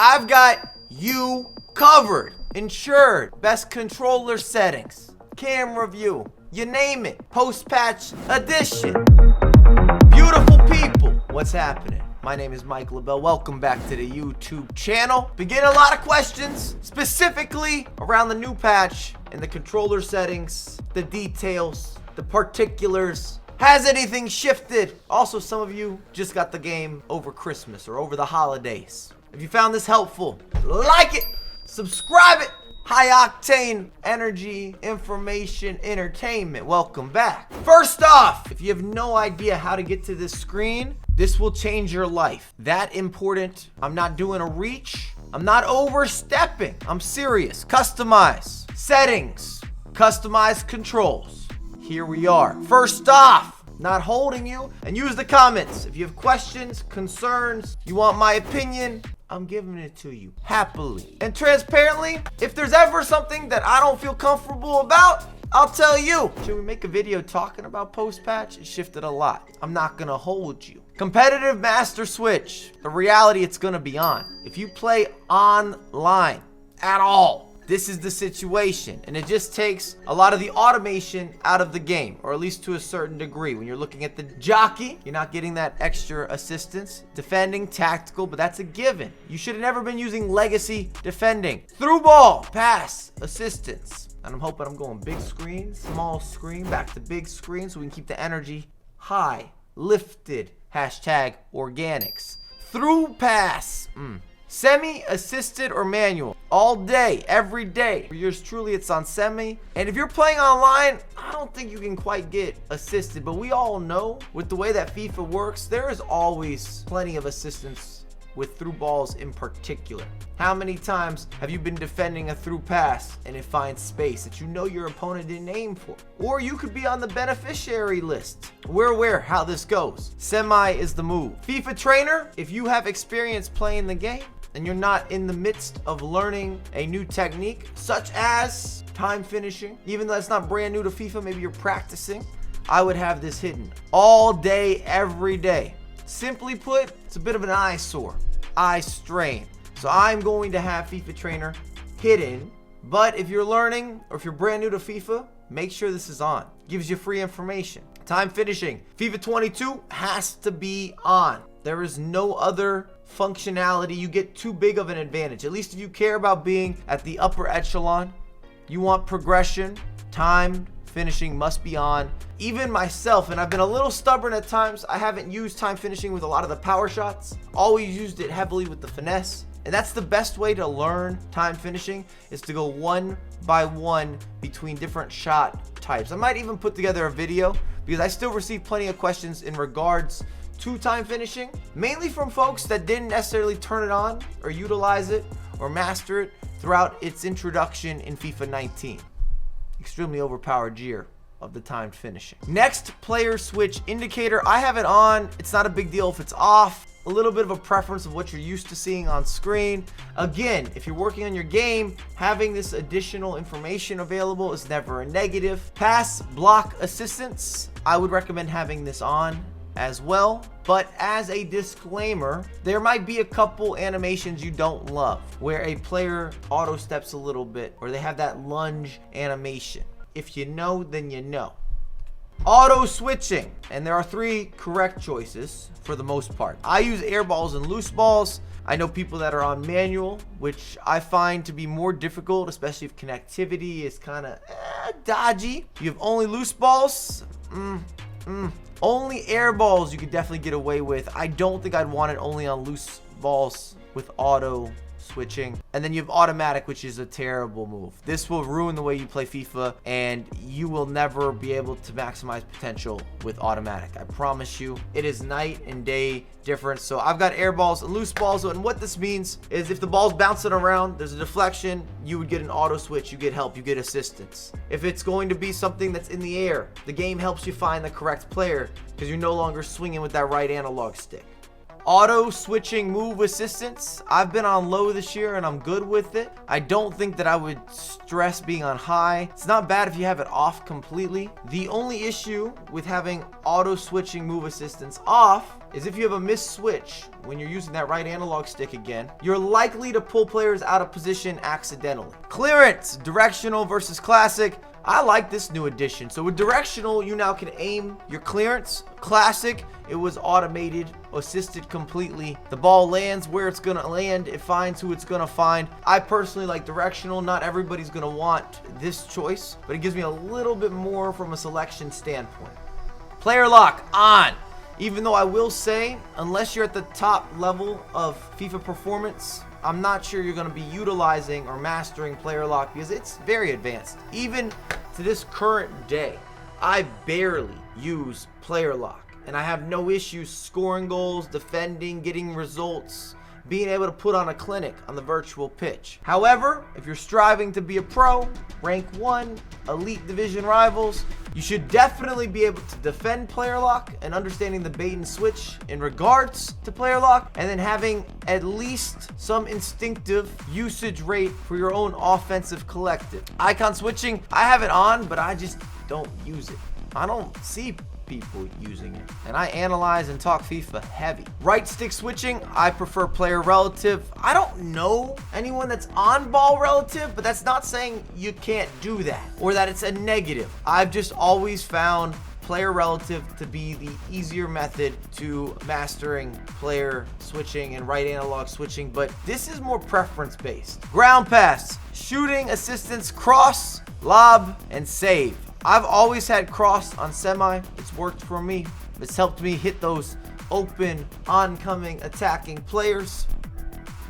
I've got you covered, insured, best controller settings, camera view, you name it, post-patch edition. Beautiful people, what's happening? My name is Mike LaBelle. Welcome back to the YouTube channel. Been getting a lot of questions, specifically around the new patch and the controller settings, the details, the particulars. Has anything shifted? Also, some of you just got the game over Christmas or over the holidays. If you found this helpful, like it, subscribe it. High octane energy, information, entertainment. Welcome back. First off, if you have no idea how to get to this screen, this will change your life. That important. I'm not doing a reach. I'm not overstepping. I'm serious. Customize settings, customize controls. Here we are. First off, not holding you, and use the comments. If you have questions, concerns, you want my opinion, I'm giving it to you happily and transparently. If there's ever something that I don't feel comfortable about, I'll tell you. Should we make a video talking about post-patch? It shifted a lot. I'm not gonna hold you. Competitive master switch. The reality, it's gonna be on. If you play online at all, this is the situation, and it just takes a lot of the automation out of the game, or at least to a certain degree. When you're looking at the jockey, you're not getting that extra assistance. Defending, tactical, but that's a given. You should have never been using legacy defending. Through ball, pass, assistance. And I'm hoping I'm going big screen, small screen, back to big screen, so we can keep the energy high, lifted, hashtag organics. Through pass, semi-assisted or manual, all day, every day. For yours truly, it's on semi. And if you're playing online, I don't think you can quite get assisted, but we all know with the way that FIFA works, there is always plenty of assistance with through balls in particular. How many times have you been defending a through pass and it finds space that you know your opponent didn't aim for? Or you could be on the beneficiary list. We're aware how this goes. Semi is the move. FIFA Trainer, if you have experience playing the game and you're not in the midst of learning a new technique, such as time finishing, even though it's not brand new to FIFA, maybe you're practicing, I would have this hidden all day, every day. Simply put, it's a bit of an eyesore, eye strain. So I'm going to have FIFA Trainer hidden, but if you're learning or if you're brand new to FIFA, make sure this is on. Gives you free information. Time finishing, FIFA 22 has to be on. There is no other functionality. You get too big of an advantage. At least if you care about being at the upper echelon, you want progression, time finishing must be on. Even myself, and I've been a little stubborn at times, I haven't used time finishing with a lot of the power shots. Always used it heavily with the finesse. And that's the best way to learn time finishing, is to go one by one between different shot types. I might even put together a video, because I still receive plenty of questions in regards to time finishing, mainly from folks that didn't necessarily turn it on or utilize it or master it throughout its introduction in FIFA 19. Extremely overpowered gear of the timed finishing. Next, player switch indicator. I have it on. It's not a big deal if it's off. A little bit of a preference of what you're used to seeing on screen. Again, if you're working on your game, having this additional information available is never a negative. Pass block assistance, I would recommend having this on as well. But as a disclaimer, there might be a couple animations you don't love where a player auto steps a little bit, or they have that lunge animation. If you know, then you know. Auto switching, and there are 3 correct choices for the most part. I use air balls and loose balls. I know people that are on manual, which I find to be more difficult, especially if connectivity is kind of dodgy. You have only loose balls. Only air balls you could definitely get away with. I don't think I'd want it only on loose balls with auto switching. And then you have automatic, which is a terrible move. This will ruin the way you play FIFA, and you will never be able to maximize potential with automatic. I promise you, it is night and day difference. So I've got air balls and loose balls, and what this means is if the ball's bouncing around, there's a deflection, you would get an auto switch, you get help, you get assistance. If it's going to be something that's in the air, the game helps you find the correct player because you're no longer swinging with that right analog stick. Auto switching move assistance, I've been on low this year and I'm good with it. I don't think that I would stress being on high. It's not bad if you have it off completely. The only issue with having auto switching move assistance off is if you have a missed switch when you're using that right analog stick again, you're likely to pull players out of position accidentally. Clearance, directional versus classic. I like this new addition. So with directional, you now can aim your clearance. Classic, it was automated, assisted completely. The ball lands where it's gonna land. It finds who it's gonna find. I personally like directional. Not everybody's gonna want this choice, but it gives me a little bit more from a selection standpoint. Player lock on. Even though I will say, unless you're at the top level of FIFA performance, I'm not sure you're going to be utilizing or mastering player lock because it's very advanced. Even to this current day, I barely use player lock, and I have no issues scoring goals, defending, getting results, being able to put on a clinic on the virtual pitch. However, if you're striving to be a pro, rank 1, elite division rivals, you should definitely be able to defend player lock and understanding the bait and switch in regards to player lock, and then having at least some instinctive usage rate for your own offensive collective. Icon switching, I have it on, but I just don't use it. I don't see people using it, and I analyze and talk FIFA heavy. Right stick switching, I prefer player relative. I don't know anyone that's on ball relative, but that's not saying you can't do that or that it's a negative. I've just always found player relative to be the easier method to mastering player switching and right analog switching, but this is more preference based. Ground pass, shooting assistance, cross, lob, and save. I've always had cross on semi. It's worked for me. It's helped me hit those open, oncoming, attacking players.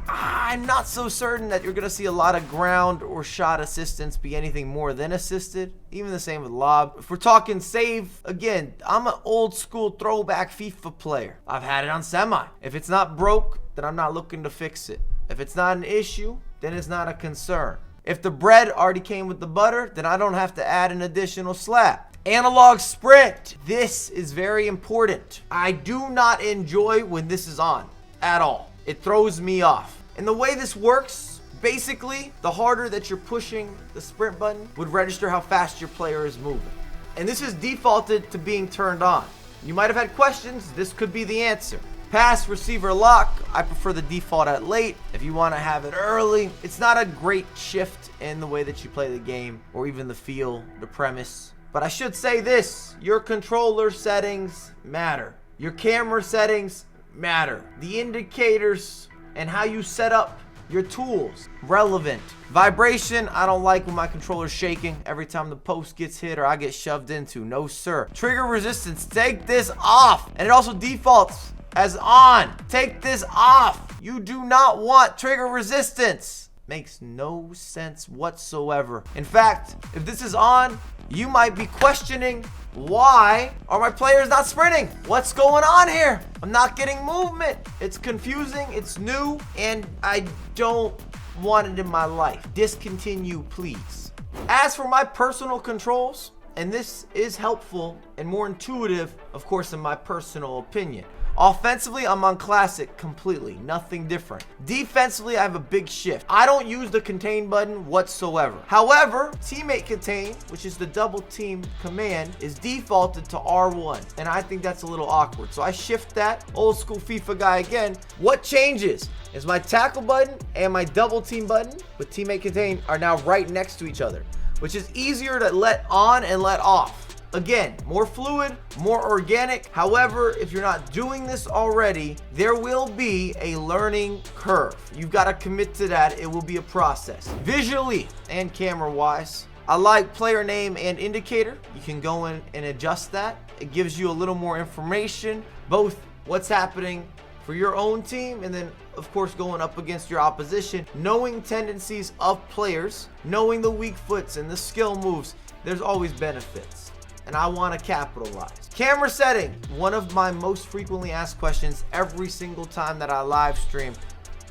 I'm not so certain that you're going to see a lot of ground or shot assistance be anything more than assisted. Even the same with lob. If we're talking save, again, I'm an old school throwback FIFA player. I've had it on semi. If it's not broke, then I'm not looking to fix it. If it's not an issue, then it's not a concern. If the bread already came with the butter, then I don't have to add an additional slab. Analog sprint. This is very important. I do not enjoy when this is on at all. It throws me off. And the way this works, basically, the harder that you're pushing the sprint button would register how fast your player is moving. And this is defaulted to being turned on. You might have had questions. This could be the answer. Pass, receiver, lock. I prefer the default at late. If you want to have it early, it's not a great shift in the way that you play the game or even the feel, the premise. But I should say this, your controller settings matter. Your camera settings matter. The indicators and how you set up your tools, relevant. Vibration, I don't like when my controller's shaking every time the post gets hit or I get shoved into. No, sir. Trigger resistance, take this off. And it also defaults as on. Take this off. You do not want trigger resistance. Makes no sense whatsoever. In fact, if this is on, you might be questioning, why are my players not sprinting? What's going on here? I'm not getting movement. It's confusing, it's new, and I don't want it in my life. Discontinue, please. As for my personal controls, and this is helpful and more intuitive, of course, in my personal opinion. Offensively, I'm on classic completely, nothing different. Defensively, I have a big shift. I don't use the contain button whatsoever. However, teammate contain, which is the double team command, is defaulted to R1, and I think that's a little awkward. So I shift that, old school FIFA guy again. What changes is my tackle button and my double team button with teammate contain are now right next to each other, which is easier to let on and let off. Again, more fluid, more organic. However, if you're not doing this already, there will be a learning curve. You've got to commit to that. It will be a process. Visually and camera-wise, I like player name and indicator. You can go in and adjust that. It gives you a little more information, both what's happening for your own team and then, of course, going up against your opposition. Knowing tendencies of players, knowing the weak foots and the skill moves, there's always benefits. And I want to capitalize. Camera setting, one of my most frequently asked questions every single time that I live stream.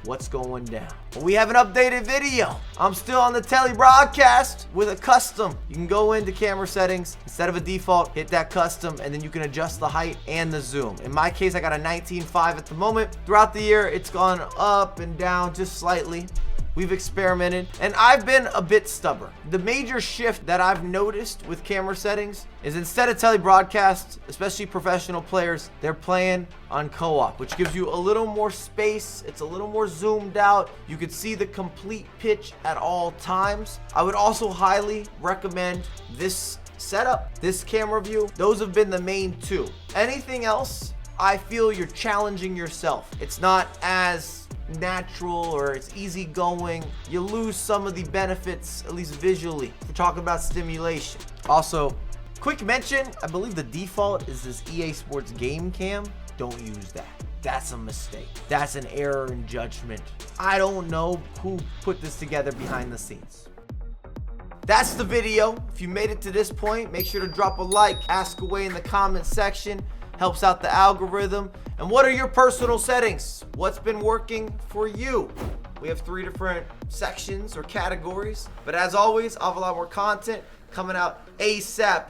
what's going down. But we have an updated video. I'm still on the tele broadcast with a custom. You can go into camera settings, instead of a default, hit that custom, and then you can adjust the height and the zoom. In my case, I got a 19.5 at the moment. Throughout the year, it's gone up and down just slightly. We've experimented, and I've been a bit stubborn. The major shift that I've noticed with camera settings is instead of tele-broadcast, especially professional players, they're playing on co-op, which gives you a little more space. It's a little more zoomed out. You can see the complete pitch at all times. I would also highly recommend this setup, this camera view. Those have been the main two. Anything else, I feel you're challenging yourself. It's not as natural or it's easy going. You lose some of the benefits, at least visually. We're talking about stimulation. Also, quick mention, I believe the default is this EA Sports game cam. Don't use that. That's a mistake. That's an error in judgment. I don't know who put this together behind the scenes. That's the video. If you made it to this point, make sure to drop a like, ask away in the comment section. Helps out the algorithm. And what are your personal settings? What's been working for you? We have 3 different sections or categories. But as always, I'll have a lot more content coming out ASAP.